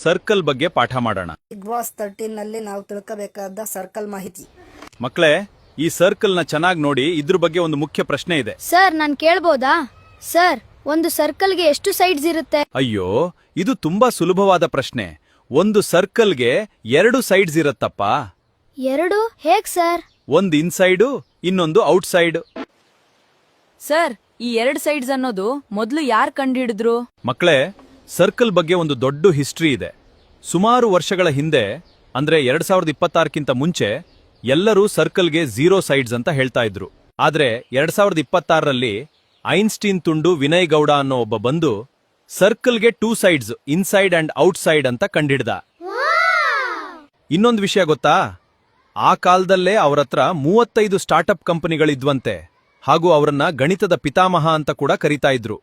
Circle ಬಗ್ಗೆ ಪಾಠ ಮಾಡೋಣ. ಬಿಗ್ ಬಾಸ್ 13 ನಲ್ಲಿ ನಾವು ತಿಳ್ಕಬೇಕಾದ ಸರ್ಕಲ್ ಮಾಹಿತಿ. ಮಕ್ಕಳೇ, ಈ ಸರ್ಕಲ್ ನ ಚೆನ್ನಾಗಿ ನೋಡಿ. ಇದ್ರ ಬಗ್ಗೆ ಒಂದು ಮುಖ್ಯ ಪ್ರಶ್ನೆ ಇದೆ. ಸರ್, ನಾನ್ ಕೇಳ್ಬೋದಾ? ಸರ್, ಒಂದು ಸರ್ಕಲ್ಗೆ ಎಷ್ಟು ಸೈಡ್ಸ್ ಇರುತ್ತೆ? ಅಯ್ಯೋ, ಇದು ತುಂಬಾ ಸುಲಭವಾದ ಪ್ರಶ್ನೆ. ಒಂದು ಸರ್ಕಲ್ಗೆ 2 ಸೈಡ್ಸ್ ಇರತ್ತಪ್ಪ. 2? ಹೇಗ್ ಸರ್? ಒಂದು ಇನ್ಸೈಡು, ಇನ್ನೊಂದು ಔಟ್ಸೈಡ್. ಸರ್, ಈ 2 ಸೈಡ್ಸ್ ಅನ್ನೋದು ಮೊದಲು ಯಾರು ಕಂಡುಹಿಡಿದ್ರು? ಮಕ್ಕಳೇ, ಸರ್ಕಲ್ ಬಗ್ಗೆ ಒಂದು ದೊಡ್ಡ ಹಿಸ್ಟ್ರಿ ಇದೆ. ಸುಮಾರು ವರ್ಷಗಳ ಹಿಂದೆ, ಅಂದ್ರೆ 2026ಕ್ಕಿಂತ ಮುಂಚೆ, ಎಲ್ಲರೂ ಸರ್ಕಲ್ಗೆ 0 ಸೈಡ್ಸ್ ಅಂತ ಹೇಳ್ತಾ ಇದ್ರು. ಆದ್ರೆ 2026ರಲ್ಲಿ ಐನ್ಸ್ಟೀನ್ ತುಂಡು ವಿನಯ್ ಗೌಡ ಅನ್ನೋ ಒಬ್ಬ ಬಂದು ಸರ್ಕಲ್ಗೆ 2 ಸೈಡ್ಸ್, ಇನ್ಸೈಡ್ ಅಂಡ್ ಔಟ್ಸೈಡ್ ಅಂತ ಕಂಡಿಡ್ದ. ಇನ್ನೊಂದು ವಿಷಯ ಗೊತ್ತಾ? ಆ ಕಾಲದಲ್ಲೇ ಅವರತ್ರ 35 ಸ್ಟಾರ್ಟ್ಅಪ್ ಕಂಪನಿಗಳಿದ್ವಂತೆ. ಹಾಗೂ ಅವರನ್ನ ಗಣಿತದ ಪಿತಾಮಹ ಅಂತ ಕೂಡ ಕರೀತಾ ಇದ್ರು.